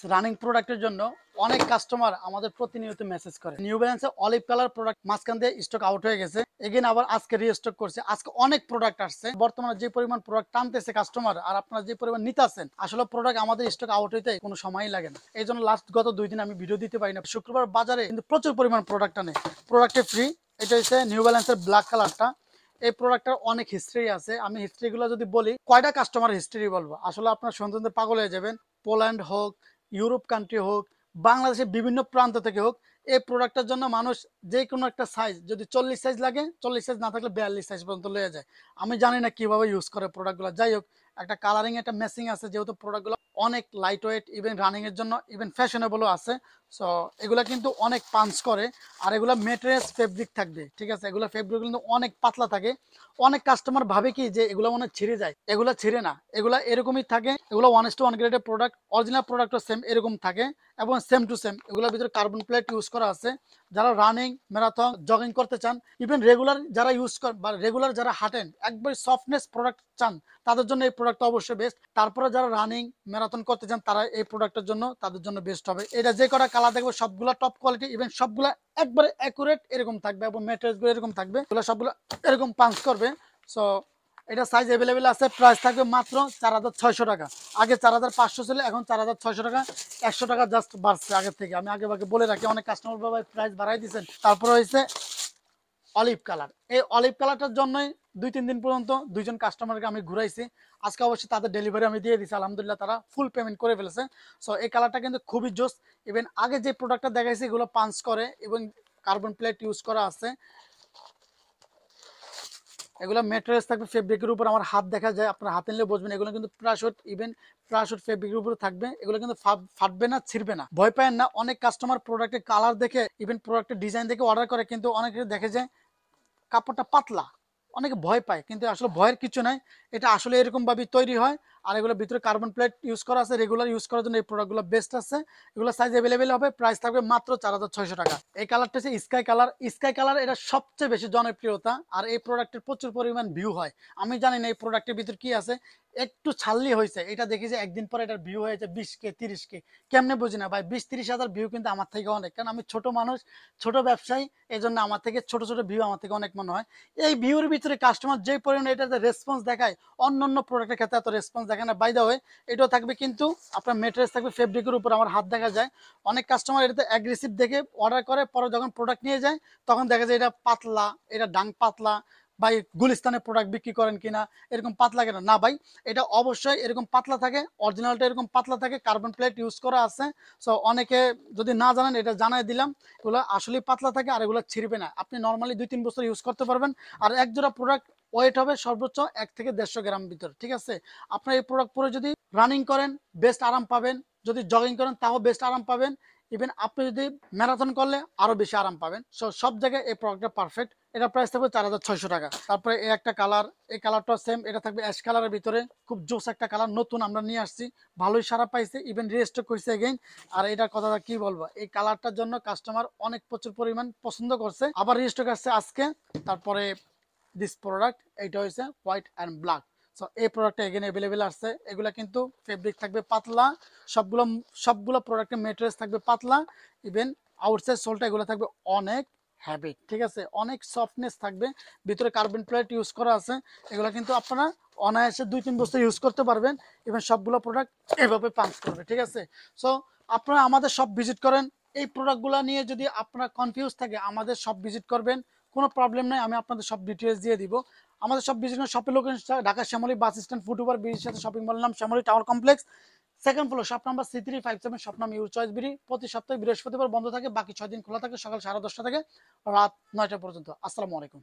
Running প্রোডাক্টের জন্য অনেক কাস্টমার আমাদের প্রতিনিয়ত মেসেজ করে নিউ ব্যালেন্সে অলিভ কালার প্রোডাক্ট মাঝখান দিয়ে স্টক আউট হয়ে গেছে, এগেন আবার আজকে রিস্টক করছে। আজকে অনেক প্রোডাক্ট আসছে, বর্তমানে যে পরিমাণ প্রোডাক্ট টানতেছে কাস্টমার আর আপনারা যে পরিমাণ নিতেছেন, আসলে প্রোডাক্ট আমাদের স্টক আউট হইতে কোনো সময়ই লাগে না। এই জন্য লাস্ট গত 2 দিন আমি ভিডিও দিতে পারি না। শুক্রবার বাজারে কিন্তু প্রচুর পরিমাণ প্রোডাক্ট আনে, প্রোডাক্টে ফ্রি। এটা হচ্ছে নিউ ব্যালেন্সের ব্ল্যাক কালারটা। এই প্রোডাক্টটার অনেক হিস্ট্রি আছে, আমি হিস্ট্রিগুলো যদি বলি কয়টা কাস্টমার হিস্ট্রি বলবো, আসলে আপনার সন্তানদের পাগল হয়ে যাবেন। পোল্যান্ড হোক, ইউরোপ কান্ট্রি হোক, বাংলাদেশের বিভিন্ন প্রান্ত থেকে হোক, এই প্রোডাক্টের জন্য মানুষ যে কোনো একটা সাইজ, যদি 40 সাইজ লাগে 40 সাইজ না থাকলে 42 সাইজ পর্যন্ত লয়ে যায়। আমি জানি না কিভাবে ইউজ করে প্রোডাক্টগুলো। যাই হোক, একটা কালারিং একটা ম্যাচিং আছে, যেহেতু প্রোডাক্টগুলো অনেক লাইট ওয়েট, ইভেন রানিং এর জন্য ইভেন ফ্যাশনেবলও আছে। সো এগুলা কিন্তু অনেক পাঞ্চ করে। আর এগুলা মেটেরিয়ালস ফেব্রিক থাকবে, ঠিক আছে। এগুলো ফেব্রিক কিন্তু অনেক পাতলা থাকে। অনেক কাস্টমার ভাবে কি যে এগুলো মনে ছিঁড়ে যায়, এগুলা ছিঁড়ে না, এগুলা এরকমই থাকে। এগুলো 1:1 গ্রেডের প্রোডাক্ট, অরিজিনাল প্রোডাক্টও সেম এরকম থাকে এবং সেম টু সেম। এগুলোর ভিতরে কার্বন প্লেট ইউজ করা আছে। যারা রানিং, ম্যারাথন, জগিং করতে চান, ইভেন রেগুলার যারা ইউজ করেন বা রেগুলার যারা হাঁটেন, একবার সফটনেস প্রোডাক্ট চান, তাদের জন্য এই প্রোডাক্টটা অবশ্যই বেস্ট। তারপরে যারা রানিং, ম্যারাথন করতে চান, তারা এই প্রোডাক্টের জন্য তাদের জন্য বেস্ট হবে। এটা যে কটা কালার দেখবে সবগুলো টপ কোয়ালিটি, ইভেন সবগুলো একবারে অ্যাকুরেট এরকম থাকবে এবং ম্যাটেরিয়ালসগুলো এরকম থাকবে, এগুলো সবগুলো এরকম পাঞ্চ করবে। সো এটা সাইজ অ্যাভেলেবেল আছে। প্রাইস থাকবে মাত্র 4600 টাকা। আগে 4500 ছিল, এখন 4600 টাকা। 100 টাকা জাস্ট বাড়ছে আগের থেকে। আমি আগে ভাগে বলে রাখি, অনেক কাস্টমার বাবা প্রাইস বাড়াই দিচ্ছেন। তারপরে হয়েছে অলিভ কালার। এই অলিভ কালারটার জন্যই 2-3 দিন পর্যন্ত 2জন কাস্টমারকে আমি ঘুরাইছি। আজকে অবশ্যই তাদের ডেলিভারি আমি দিয়ে দিচ্ছি, আলহামদুলিল্লাহ তারা ফুল পেমেন্ট করে ফেলেছে। সো এই কালারটা কিন্তু খুবই জোস। ইভেন আগে যে প্রোডাক্টটা দেখাইছি এগুলো পাঞ্চ করে এবং কার্বন প্লেট ইউজ করা আছে। এগুলো মেটেরিয়ালস থাকবে ফেব্রিকের উপর, আমার হাত দেখা যায়, আপনার হাতে নিলে বুঝবেন। এগুলো কিন্তু প্রাশুট, ইভেন প্রাশুট ফেব্রিকের উপরে থাকবে। এগুলো কিন্তু ফাটবে না, ছিড়বে না, ভয় পায় না। অনেক কাস্টমার প্রোডাক্টের কালার দেখে, ইভেন প্রোডাক্টের ডিজাইন দেখে অর্ডার করে, কিন্তু অনেকে দেখে যায় কাপড়টা পাতলা, অনেকে ভয় পায়, কিন্তু আসলে ভয়ের কিছু নাই। এটা আসলে এরকম ভাবে তৈরি হয়। আর এগুলোর ভিতরে কার্বন প্লেট ইউজ করা আছে, রেগুলার ইউজ করার জন্য এই প্রোডাক্টগুলো বেস্ট আছে। এগুলো সাইজ অ্যাভেলেবেল হবে, প্রাইস থাকবে মাত্র 4600 টাকা। এই কালারটা হচ্ছে স্কাই কালার। স্কাই কালার এটা সবচেয়ে বেশি জনপ্রিয়তা, আর এই প্রোডাক্টের প্রচুর পরিমাণ ভিউ হয়। আমি জানি না এই প্রোডাক্টের ভিতর কি আছে, একটু ছাড়লি হয়েছে। এটা দেখি যে একদিন পরে এটার ভিউ হয়েছে 20K 30K। কেমনে বুঝি না ভাই, 20-30 হাজার ভিউ কিন্তু আমার থেকে অনেক, কারণ আমি ছোট মানুষ, ছোট ব্যবসায়ী। এই জন্য আমার থেকে ছোট ছোট ভিউ আমার থেকে অনেক মনে হয়। এই ভিউর ভিতরে কাস্টমার যে পরিমাণে এটাতে রেসপন্স দেখায়, অন্য অন্য প্রোডাক্টের ক্ষেত্রে এত রেসপন্স দেখায় না। বাই দা ওয়ে, এটাও থাকবে কিন্তু আপনার মেটেরিয়ালস থাকবে ফেব্রিকের উপর, আমার হাত দেখা যায়। অনেক কাস্টমার এটাতে অ্যাগ্রেসিভ দেখে অর্ডার করে, পরে যখন প্রোডাক্ট নিয়ে যায় তখন দেখা যায় এটা পাতলা, এটা ডাং পাতলা। ভাই গুলিস্তানের প্রোডাক্ট বিক্রি করেন কিনা, এরকম পাতলা কেন? না ভাই, এটা অবশ্যই এরকম পাতলা থাকে, অরিজিনালটা এরকম পাতলা থাকে, কার্বন প্লেট ইউজ করা আছে। সো অনেকে যদি না জানেন, এটা জানাই দিলাম। এগুলো আসলেই পাতলা থাকে আর এগুলো ছিঁড়বে না। আপনি নর্মালি 2-3 বছর ইউজ করতে পারবেন। আর এক জোড়া প্রোডাক্ট ওয়েট হবে সর্বোচ্চ 1 থেকে 150 গ্রাম ভিতর, ঠিক আছে। আপনার এই প্রোডাক্ট পরে যদি রানিং করেন বেস্ট আরাম পাবেন, যদি জগিং করেন তাও বেস্ট আরাম পাবেন, ইভেন আপনি যদি ম্যারাথন করলে আরো বেশি আরাম পাবেন। সো সব জায়গায় এই প্রোডাক্টটা পারফেক্ট। এটা প্রাইস থাকবে 4600 টাকা। তারপরে এই একটা কালার, এই কালারটা সেম, এটা থাকবে অ্যাশ কালারের ভিতরে। খুব জোস একটা কালার, নতুন আমরা নিয়ে আসছি, ভালোই সারা পাইছে, ইভেন রিস্টক করছে এগেইন। আর এটার কথাটা কি বলবো, এই কালারটার জন্য কাস্টমার অনেক প্রচুর পরিমাণ পছন্দ করছে, আবার রিস্টক আসছে আজকে। তারপরে দিস প্রোডাক্ট, এইটা হয়েছে হোয়াইট অ্যান্ড ব্ল্যাক। সো এই প্রোডাক্টটা এগেন অ্যাভেলেবেল আসছে। এগুলো কিন্তু ফেব্রিক থাকবে পাতলা, সবগুলো সবগুলো প্রোডাক্টের মেটেরিয়ালস থাকবে পাতলা। ইভেন আউটসাইড সোলটা এগুলো থাকবে অনেক হ্যাভি, ঠিক আছে, অনেক সফটনেস থাকবে। ভিতরে কার্বন প্লেট ইউজ করা আছে। এগুলো কিন্তু আপনারা অনায়াসে 2-3 বছর ইউজ করতে পারবেন। ইভেন সবগুলো প্রোডাক্ট এভাবে পাঞ্চ করবে, ঠিক আছে। সো আপনারা আমাদের সব ভিজিট করেন। এই প্রোডাক্টগুলো নিয়ে যদি আপনারা কনফিউজ থাকে, আমাদের সব ভিজিট করবেন, কোনো প্রবলেম নাই, আমি আপনাদের সব ডিটেলস দিয়ে দিব। আমাদের সব বিজনেস শপের location Dhaka Shyamoli bus stand, foot over ব্রিজের সাথে শপিং মলের নাম Shyamoli tower complex, second floor, shop number C357, shop নাম ইউর চয়েস বিডি। প্রতি সপ্তাহে বৃহস্পতিবার বন্ধ থাকে, বাকি 6 দিন খোলা থাকে, সকাল 10:30 থেকে রাত 9টা পর্যন্ত। আসসালামু আলাইকুম।